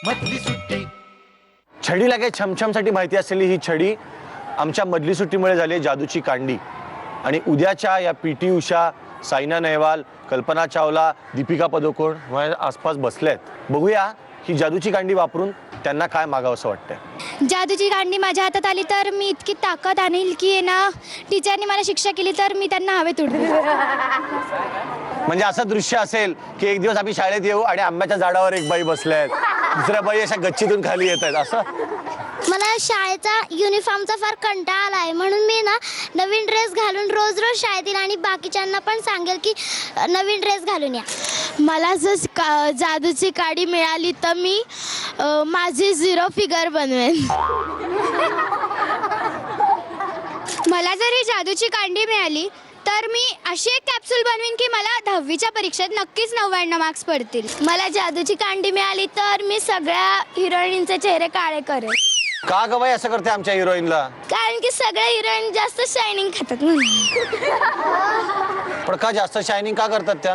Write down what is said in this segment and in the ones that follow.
मधली सुट्टी. छडीला काही छमछमसाठी माहिती असलेली ही छडी आमच्या मधली सुट्टीमुळे झाली जादूची कांडी. आणि उद्याच्या या PT उषा, सायना नेहवाल, कल्पना चावला, दीपिका पदुकोण माझ्या आसपास बसल्यात. बघूया ही जादूची कांडी वापरून त्यांना काय मागावंसं वाटतंय. जादूची कांडी माझ्या हातात आली तर मी इतकी ताकद आणील की आहे ना, टीचरने मला शिक्षा केली तर मी त्यांना हवेत उडवेल. म्हणजे असं दृश्य असेल की एक दिवस आम्ही शाळेत येऊ आणि आंब्याच्या झाडावर एक बाई बसल्यात, दुसऱ्या बाई अशा गच्चीतून खाली येत आहेत. असं मला शाळेचा युनिफॉर्मचा फार कंटाळा आला आहे, म्हणून मी ना नवीन ड्रेस घालून रोज रोज शाळेत येईल आणि बाकीच्यांना पण सांगेल की नवीन ड्रेस घालून या. मला जर जादूची काडी मिळाली तर मी माझी 0 फिगर बनवेन. मला जर ही जादूची कांडी मिळाली तर मी अशी एक कॅप्सूल बनवीन की मला 10वीच्या परीक्षेत नक्कीच 99 मार्क्स पडतील. मला जादूची कांडी मिळाली तर मी सगळ्या हिरोईनचे चेहरे काळे करेन. का ग बाई असं करते आमच्या हिरोईनला? कारण की सगळ्या हिरोईन जास्त शायनिंग खातात म्हणून. पण का जास्त शायनिंग का करतात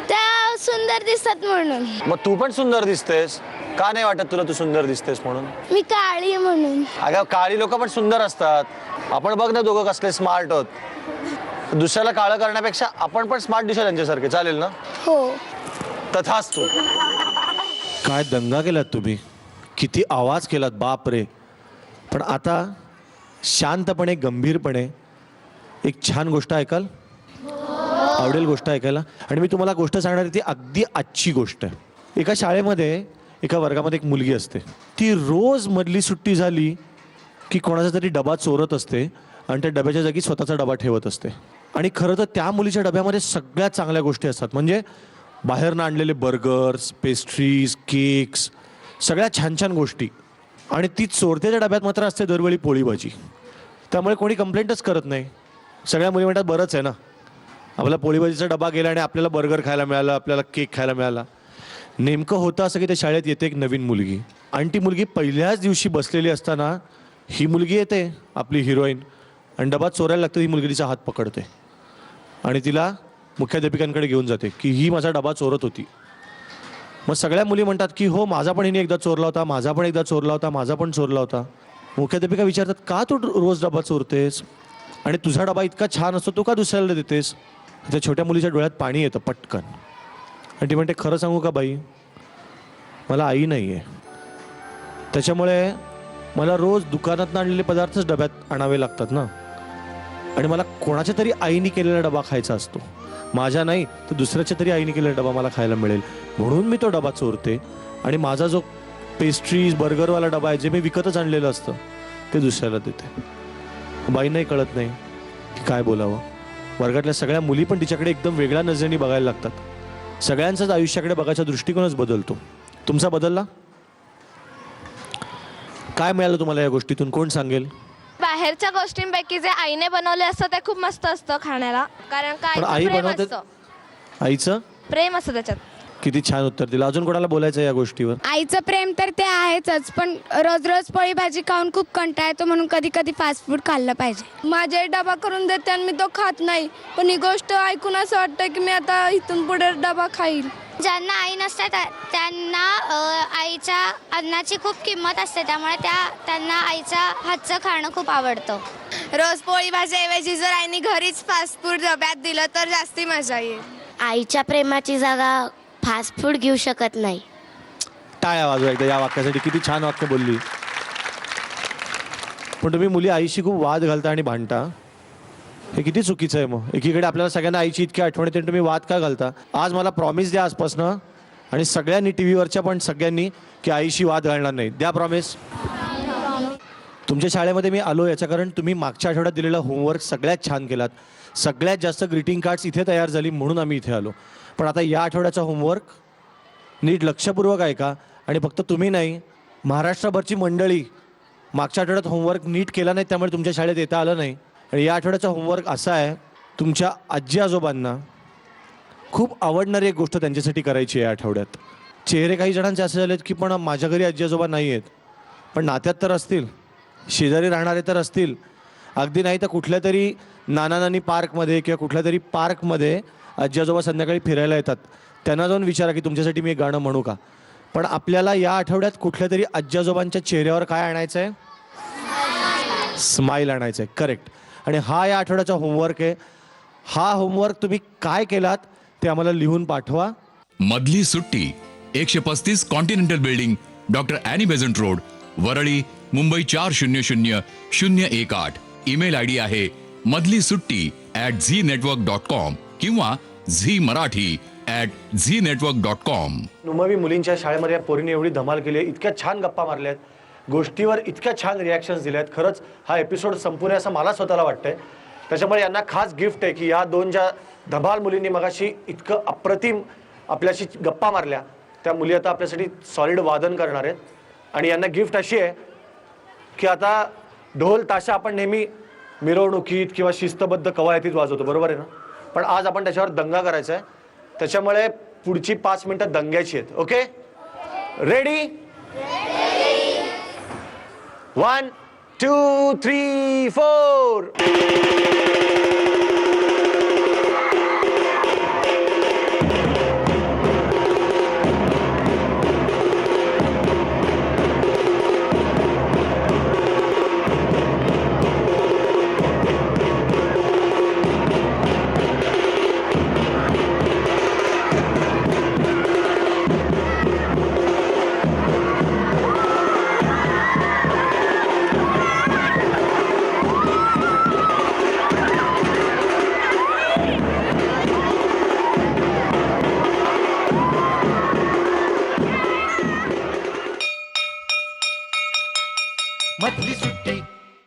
त्या सुंदर दिसतात म्हणून. मग तू पण सुंदर दिसतेस. का नाही वाटत तुला तू सुंदर दिसतेस म्हणून? मी काळी आहे म्हणून. अगं काळी लोक पण सुंदर असतात. आपण बघ ना दोघं कसले स्मार्ट आहोत. दुसऱ्याला काळं करण्यापेक्षा आपण पण स्मार्ट दिसू त्यांच्यासारखे. चालेल ना? हो. तथास्तु. काय दंगा केलात तुम्ही, किती आवाज केलात, बाप रे. पण आता शांतपणे गंभीरपणे एक छान गोष्ट ऐकाल? आवडेल गोष्ट ऐकायला? आणि मी तुम्हाला गोष्ट सांगणार आहे ती अगदी आजची गोष्ट आहे. एका शाळेमध्ये एका वर्गामध्ये एक मुलगी असते. ती रोज मधली सुट्टी झाली की कोणाचा तरी डबा चोरत असते आणि त्या डब्याच्या जागी स्वतःचा डबा ठेवत असते. आणि खरं तर त्या मुलीच्या डब्यामध्ये सगळ्यात चांगल्या गोष्टी असतात. म्हणजे बाहेरनं आणलेले बर्गर्स, पेस्ट्रीज, केक्स, सगळ्या छान छान गोष्टी. आणि ती चोरतेच्या डब्यात मात्र असते दरवेळी पोळी भाजी. त्यामुळे कोणी कंप्लेंटच करत नाही. सगळ्या मुली म्हणतात बरंच आहे ना, आपला पोळी भाजीचा डबा गेला आणि आपल्याला बर्गर खायला मिळालं, आपल्याला केक खायला मिळाला. नेमकं होतं असं की त्या शाळेत येते एक नवीन मुलगी. आणि ती मुलगी पहिल्याच दिवशी बसलेली असताना ही मुलगी येते आपली हिरोईन आणि डबा चोरायला लागतं. ही मुलगी तिचा हात पकडते आणि तिला मुख्याध्यापिकांकडे घेऊन जाते की ही माझा डबा चोरत होती. मग सगळ्या मुली म्हणतात की हो, माझा पण हिने एकदा चोरला होता, माझा पण एकदा चोरला होता, माझा पण चोरला होता. मुख्याध्यापिका विचारतात का तू रोज डबा चोरतेस आणि तुझा डबा इतका छान असतो तू का दुसऱ्याला देतेस? त्या छोट्या मुलीच्या डोळ्यात पाणी येतं पटकन. आणि ती म्हणते खरं सांगू का बाई, मला आई नाही आहे, त्याच्यामुळे मला रोज दुकानात आणलेले पदार्थच डब्यात आणावे लागतात ना. आणि मला कोणाच्या तरी आईने केलेला डबा खायचा असतो. माझ्या नाही तर दुसऱ्याच्या तरी आईने केलेला डबा मला खायला मिळेल म्हणून मी तो डबा चोरते. आणि माझा जो पेस्ट्रीज बर्गरवाला डबा आहे जे मी विकतच आणलेलं असतं ते दुसऱ्याला देते. बाईंनाही कळत नाही की काय बोलावं. वर्गातल्या सगळ्या मुली पण तिच्याकडे एकदम वेगळ्या नजरेने बघायला लागतात. सगळ्यांचाच आयुष्याकडे बघायचा दृष्टिकोनच बदलतो. तुमचा बदलला? काय मिळालं तुम्हाला या गोष्टीतून, कोण सांगेल? बाहेरच्या गोष्टींपैकी जे आईने बनवले असतं ते खूप मस्त असतं खाण्याला. कारण पण आई काय प्रेम बनवते, असतं, आईचं प्रेम असतं त्याच्यात. किती छान उत्तर दिलं. अजून कोणाला बोलायचं या गोष्टीवर? आईचं प्रेम तर ते आहेच, पण रोज रोज पोळी भाजी खाऊन खूप कंटाळा येतो म्हणून कधी कधी फास्ट फूड खाल्लं पाहिजे. माझे डबा करून देते आणि मी तो खात नाही, पण ही गोष्ट ऐकून असं वाटतं की मी आता इथून पुढे डबा खाईल. ज्यांना आई नसते त्यांना आईच्या अन्नाची खूप किंमत असते, त्यामुळे त्यांना आईच्या हातचं खाणं खूप आवडतं. रोज पोळी भाजीऐवजी जर आईने घरीच फास्ट फूड डब्यात दिलं तर जास्ती मजा येईल. आईच्या प्रेमाची जागा फास्ट फूड घेऊ शकत नाही. टाळ्या वाजवा एकदा या वाक्यासाठी. किती छान वाक्य बोलली. पण तुम्ही मुली आईशी खूप वाद घालता आणि भांडता, हे किती चुकीचं आहे. मग एकीकडे आपल्याला सगळ्यांना आईची इतकी आठवण येते, तुम्ही वाद का घालता? आज मला प्रॉमिस द्या आजपासनं, आणि सगळ्यांनी टी व्हीवरच्या पण सगळ्यांनी, की आईशी वाद घालणार नाही. द्या प्रॉमिस. तुमच्या शाळेमध्ये मी आलो याच्या कारण तुम्ही मागच्या आठवड्यात दिलेला होमवर्क सगळ्यात छान केलात. सगळ्यात जास्त ग्रीटिंग कार्ड्स इथे तयार झाली म्हणून आम्ही इथे आलो. पण आता या आठवड्याचा होमवर्क नीट लक्षपूर्वक ऐका. आणि फक्त तुम्ही नाही, महाराष्ट्रभरची मंडळी मागच्या आठवड्यात होमवर्क नीट केला नाही त्यामुळे तुमच्या शाळेत येता आलं नाही. आणि या आठवड्याचा होमवर्क असा आहे, तुमच्या आजी आजोबांना खूप आवडणारी एक गोष्ट त्यांच्यासाठी करायची आहे या आठवड्यात. चेहरे काही जणांचे असे झालेत की पण माझ्या घरी आजी आजोबा नाही आहेत, पण नात्यात तर असतील, शेजारी राहणारे तर असतील. अगदी नाही तर कुठल्या तरी नाना नानी पार्कमध्ये किंवा कुठल्या तरी पार्कमध्ये आजी आजोबा संध्याकाळी फिरायला येतात. त्यांना जाऊन विचारा की तुमच्यासाठी मी एक गाणं म्हणू का. पण आपल्याला या आठवड्यात कुठल्या तरी आजी आजोबांच्या चेहऱ्यावर काय आणायचं आहे? स्माईल आणायचं आहे. करेक्ट. आणि हा या आठवड्याचा होमवर्क आहे. हा होमवर्क तुम्ही काय केलात ते आम्हाला लिहून पाठवा. मधली सुट्टी 135 continental building, doctor Annie Besant road, Worli, Mumbai 400018. Email I D आहे मधली सुट्टी @znetwork.com किंवा zmarathi@znetwork.com. नुमवी मुलींच्या शाळेमध्ये या पोरीने एवढी धमाल केली आहे, इतक्या छान गप्पा मारल्यात, गोष्टीवर इतक्या छान रिॲक्शन्स दिल्यात. खरंच हा एपिसोड संपूर्ण असं मला स्वतःला वाटतंय. त्याच्यामुळे यांना खास गिफ्ट आहे की या दोन ज्या धमाल मुलींनी मगाशी इतकं अप्रतिम आपल्याशी गप्पा मारल्या, त्या मुली आता आपल्यासाठी सॉलिड वादन करणार आहेत. आणि यांना गिफ्ट अशी आहे की आता ढोल ताशा आपण नेहमी मिरवणुकीत किंवा शिस्तबद्ध कवायतीत वाजवतो, बरोबर आहे ना? पण आज आपण त्याच्यावर दंगा करायचा आहे. त्याच्यामुळे पुढची 5 मिनिटं दंग्याची आहेत. Okay, ready? 1 2 3 4.